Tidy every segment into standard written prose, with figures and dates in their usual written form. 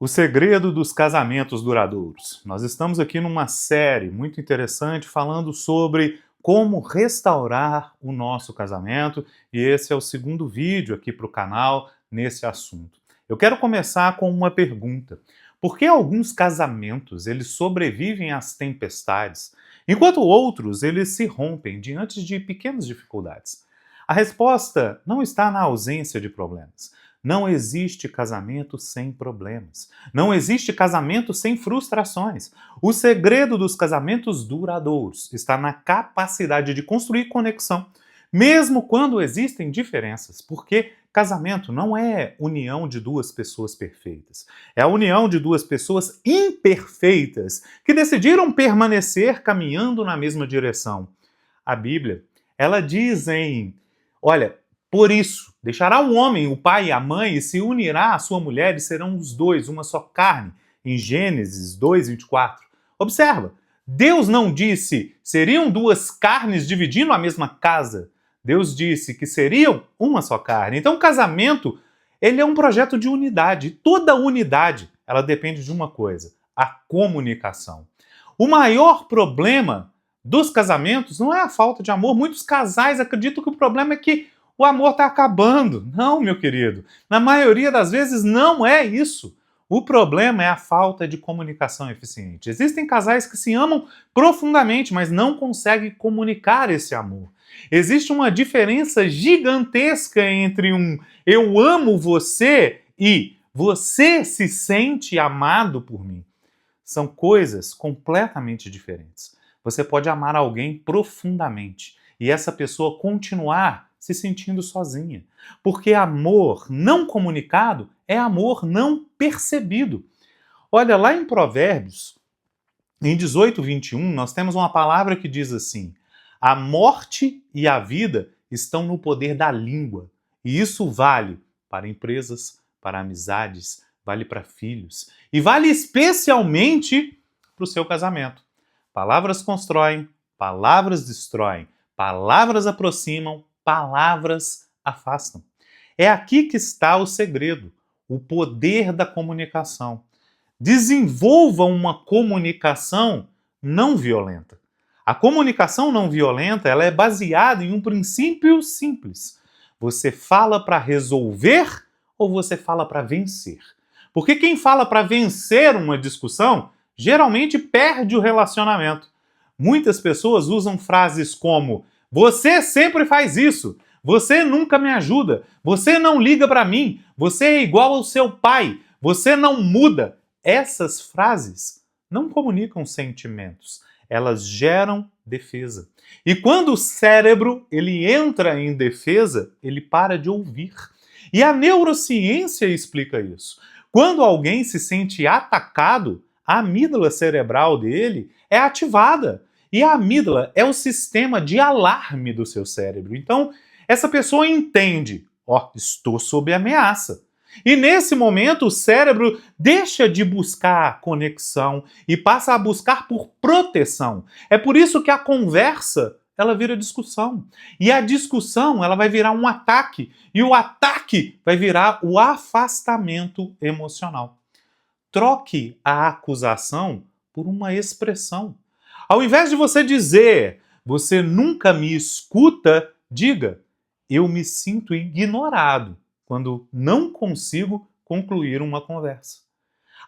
O segredo dos casamentos duradouros. Nós estamos aqui numa série muito interessante falando sobre como restaurar o nosso casamento e esse é o segundo vídeo aqui para o canal nesse assunto. Eu quero começar com uma pergunta. Por que alguns casamentos eles sobrevivem às tempestades, enquanto outros eles se rompem diante de pequenas dificuldades? A resposta não está na ausência de problemas. Não existe casamento sem problemas. Não existe casamento sem frustrações. O segredo dos casamentos duradouros está na capacidade de construir conexão, mesmo quando existem diferenças, porque casamento não é união de duas pessoas perfeitas. É a união de duas pessoas imperfeitas que decidiram permanecer caminhando na mesma direção. A Bíblia, ela diz olha, por isso, deixará o homem, o pai e a mãe, e se unirá à sua mulher, e serão os dois, uma só carne, em Gênesis 2:24. Observa, Deus não disse, seriam duas carnes dividindo a mesma casa. Deus disse que seriam uma só carne. Então o casamento, ele é um projeto de unidade. Toda unidade, ela depende de uma coisa, a comunicação. O maior problema dos casamentos não é a falta de amor. Muitos casais acreditam que o problema é que o amor está acabando. Não, meu querido. Na maioria das vezes não é isso. O problema é a falta de comunicação eficiente. Existem casais que se amam profundamente, mas não conseguem comunicar esse amor. Existe uma diferença gigantesca entre eu amo você e você se sente amado por mim. São coisas completamente diferentes. Você pode amar alguém profundamente e essa pessoa continuar se sentindo sozinha. Porque amor não comunicado é amor não percebido. Olha, lá em Provérbios, em 18:21, nós temos uma palavra que diz assim: a morte e a vida estão no poder da língua. E isso vale para empresas, para amizades, vale para filhos. E vale especialmente para o seu casamento. Palavras constroem, palavras destroem, palavras aproximam, palavras afastam. É aqui que está o segredo, o poder da comunicação. Desenvolva uma comunicação não violenta. A comunicação não violenta, ela é baseada em um princípio simples. Você fala para resolver ou você fala para vencer? Porque quem fala para vencer uma discussão, geralmente perde o relacionamento. Muitas pessoas usam frases como você sempre faz isso, você nunca me ajuda, você não liga para mim, você é igual ao seu pai, você não muda. Essas frases não comunicam sentimentos, elas geram defesa. E quando o cérebro ele entra em defesa, ele para de ouvir. E a neurociência explica isso. Quando alguém se sente atacado, a amígdala cerebral dele é ativada. E a amígdala é o sistema de alarme do seu cérebro. Então, essa pessoa entende, estou sob ameaça. E nesse momento, o cérebro deixa de buscar conexão e passa a buscar por proteção. É por isso que a conversa, ela vira discussão. E a discussão, ela vai virar um ataque. E o ataque vai virar o afastamento emocional. Troque a acusação por uma expressão. Ao invés de você dizer, você nunca me escuta, diga, eu me sinto ignorado quando não consigo concluir uma conversa.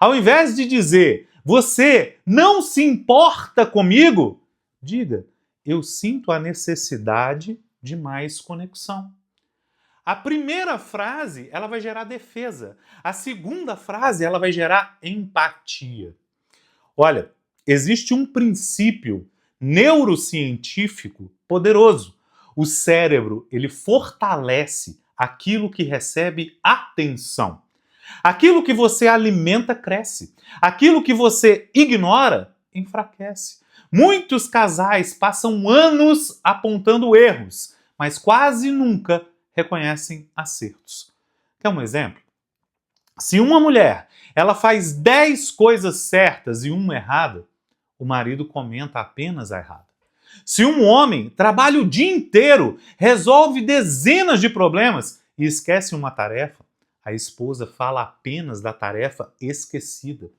Ao invés de dizer, você não se importa comigo, diga, eu sinto a necessidade de mais conexão. A primeira frase, ela vai gerar defesa. A segunda frase, ela vai gerar empatia. Olha, existe um princípio neurocientífico poderoso. O cérebro, ele fortalece aquilo que recebe atenção. Aquilo que você alimenta, cresce. Aquilo que você ignora, enfraquece. Muitos casais passam anos apontando erros, mas quase nunca reconhecem acertos. Quer um exemplo? Se uma mulher ela faz 10 coisas certas e uma errada, o marido comenta apenas a errada. Se um homem trabalha o dia inteiro, resolve dezenas de problemas e esquece uma tarefa, A esposa fala apenas da tarefa esquecida.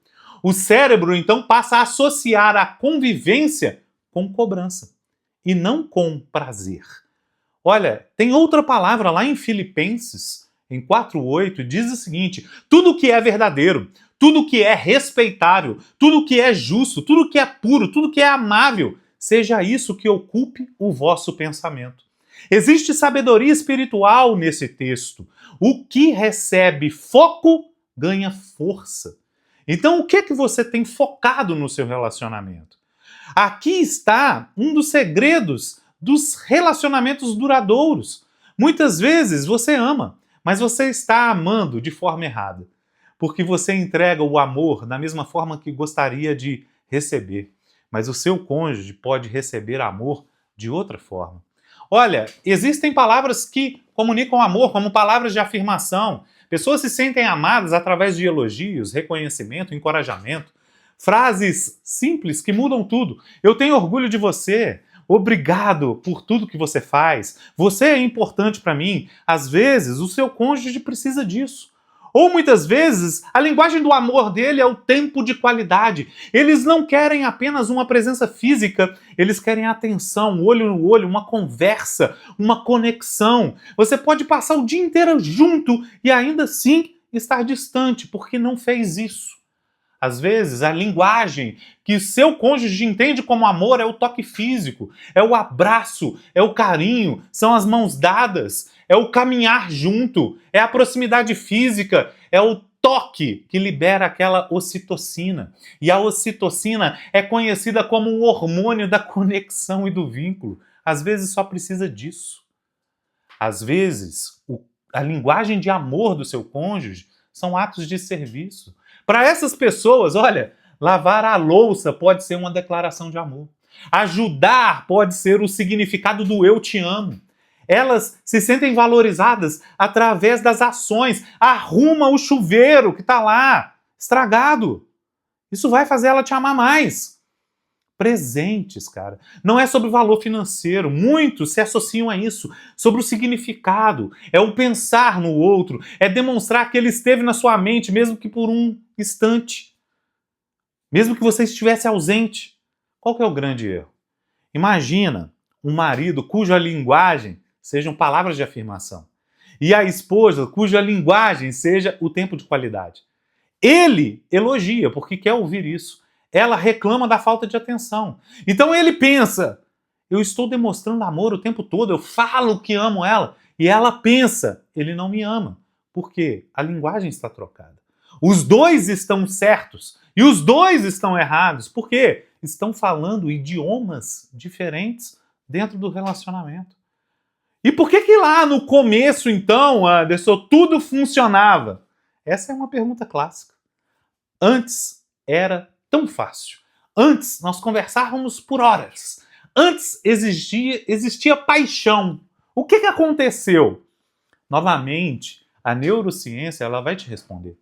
O cérebro, então, passa a associar a convivência com cobrança e não com prazer. Olha, tem outra palavra lá em Filipenses, em 4:8, diz o seguinte: tudo que é verdadeiro, tudo que é respeitável, tudo que é justo, tudo que é puro, tudo que é amável, seja isso que ocupe o vosso pensamento. Existe sabedoria espiritual nesse texto. O que recebe foco ganha força. Então, o que é que você tem focado no seu relacionamento? Aqui está um dos segredos dos relacionamentos duradouros. Muitas vezes você ama, mas você está amando de forma errada, porque você entrega o amor da mesma forma que gostaria de receber, mas o seu cônjuge pode receber amor de outra forma. Olha, existem palavras que comunicam amor, como palavras de afirmação. Pessoas se sentem amadas através de elogios, reconhecimento, encorajamento. Frases simples que mudam tudo. Eu tenho orgulho de você. Obrigado por tudo que você faz. Você é importante para mim. Às vezes, o seu cônjuge precisa disso. Ou muitas vezes, a linguagem do amor dele é o tempo de qualidade. Eles não querem apenas uma presença física, eles querem atenção, olho no olho, uma conversa, uma conexão. Você pode passar o dia inteiro junto e ainda assim estar distante, porque não fez isso. Às vezes, a linguagem que seu cônjuge entende como amor é o toque físico, é o abraço, é o carinho, são as mãos dadas, é o caminhar junto, é a proximidade física, é o toque que libera aquela ocitocina. E a ocitocina é conhecida como o hormônio da conexão e do vínculo. Às vezes só precisa disso. Às vezes, a linguagem de amor do seu cônjuge são atos de serviço. Para essas pessoas, olha, lavar a louça pode ser uma declaração de amor. Ajudar pode ser o significado do eu te amo. Elas se sentem valorizadas através das ações. Arruma o chuveiro que está lá, estragado. Isso vai fazer ela te amar mais. Presentes, cara. Não é sobre o valor financeiro. Muitos se associam a isso. Sobre o significado. É o pensar no outro. É demonstrar que ele esteve na sua mente, mesmo que por um instante. Mesmo que você estivesse ausente. Qual que é o grande erro? Imagina um marido cuja linguagem sejam palavras de afirmação. E a esposa cuja linguagem seja o tempo de qualidade. Ele elogia porque quer ouvir isso. Ela reclama da falta de atenção. Então ele pensa, eu estou demonstrando amor o tempo todo, eu falo que amo ela. E ela pensa, ele não me ama. Por quê? A linguagem está trocada. Os dois estão certos e os dois estão errados. Por quê? Estão falando idiomas diferentes dentro do relacionamento. E por que lá no começo, então, Anderson, tudo funcionava? Essa é uma pergunta clássica. Antes era tão fácil. Antes nós conversávamos por horas. Antes existia paixão. O que aconteceu? Novamente, a neurociência ela vai te responder.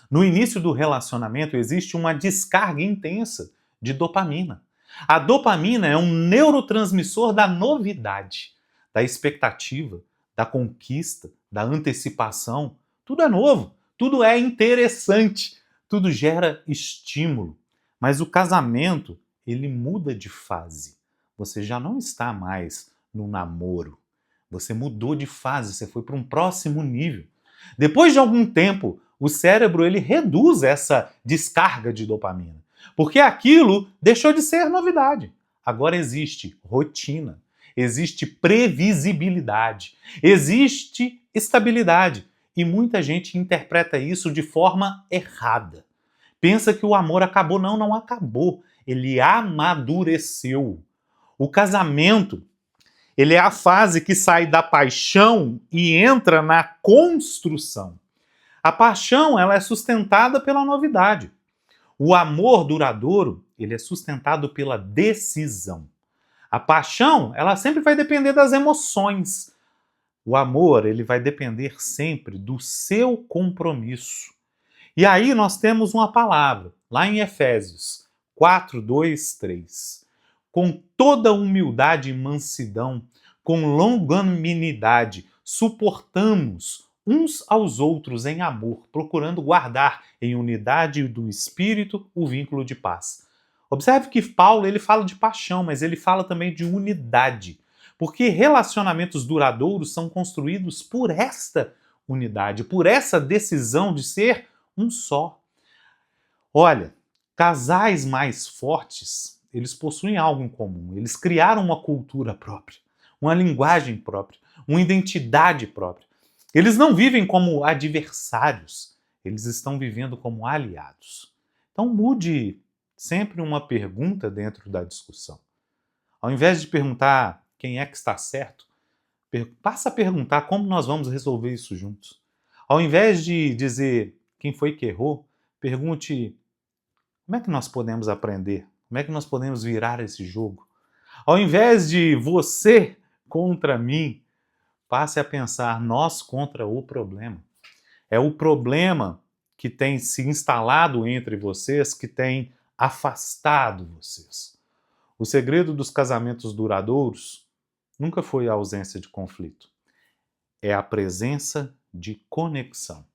No início do relacionamento existe uma descarga intensa de dopamina. A dopamina é um neurotransmissor da novidade, da expectativa, da conquista, da antecipação. Tudo é novo, tudo é interessante. Tudo gera estímulo, mas o casamento, ele muda de fase. Você já não está mais no namoro. Você mudou de fase, você foi para um próximo nível. Depois de algum tempo, o cérebro ele reduz essa descarga de dopamina, porque aquilo deixou de ser novidade. Agora existe rotina, existe previsibilidade, existe estabilidade. E muita gente interpreta isso de forma errada. Pensa que o amor acabou. Não, não acabou. Ele amadureceu. O casamento, ele é a fase que sai da paixão e entra na construção. A paixão, ela é sustentada pela novidade. O amor duradouro, ele é sustentado pela decisão. A paixão, ela sempre vai depender das emoções. O amor, ele vai depender sempre do seu compromisso. E aí nós temos uma palavra, lá em Efésios 4, 2, 3. Com toda humildade e mansidão, com longanimidade, suportamos uns aos outros em amor, procurando guardar em unidade do espírito o vínculo de paz. Observe que Paulo ele fala de paixão, mas ele fala também de unidade, porque relacionamentos duradouros são construídos por esta unidade, por essa decisão de ser um só. Olha, casais mais fortes, eles possuem algo em comum, eles criaram uma cultura própria, uma linguagem própria, uma identidade própria. Eles não vivem como adversários, eles estão vivendo como aliados. Então mude sempre uma pergunta dentro da discussão. Ao invés de perguntar quem é que está certo, passa a perguntar como nós vamos resolver isso juntos. Ao invés de dizer quem foi que errou, pergunte como é que nós podemos aprender, como é que nós podemos virar esse jogo. Ao invés de você contra mim, passe a pensar nós contra o problema. É o problema que tem se instalado entre vocês, que tem afastado vocês. O segredo dos casamentos duradouros nunca foi a ausência de conflito. É a presença de conexão.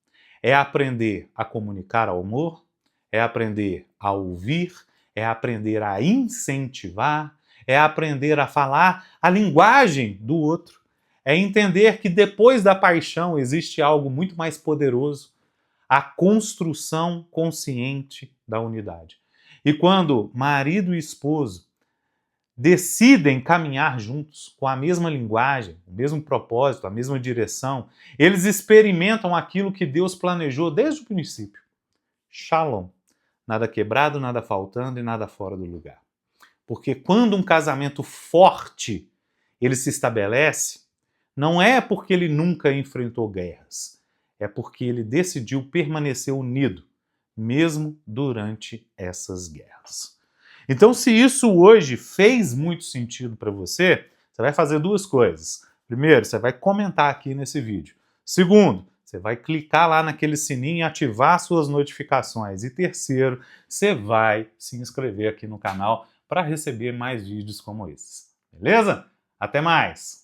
É aprender a comunicar amor, é aprender a ouvir, é aprender a incentivar, é aprender a falar a linguagem do outro. É entender que depois da paixão existe algo muito mais poderoso, a construção consciente da unidade. E quando marido e esposo decidem caminhar juntos com a mesma linguagem, o mesmo propósito, a mesma direção, eles experimentam aquilo que Deus planejou desde o princípio. Shalom. Nada quebrado, nada faltando e nada fora do lugar. Porque quando um casamento forte ele se estabelece, não é porque ele nunca enfrentou guerras, é porque ele decidiu permanecer unido, mesmo durante essas guerras. Então, se isso hoje fez muito sentido para você, você vai fazer duas coisas. Primeiro, você vai comentar aqui nesse vídeo. Segundo, você vai clicar lá naquele sininho e ativar suas notificações. E terceiro, você vai se inscrever aqui no canal para receber mais vídeos como esses. Beleza? Até mais!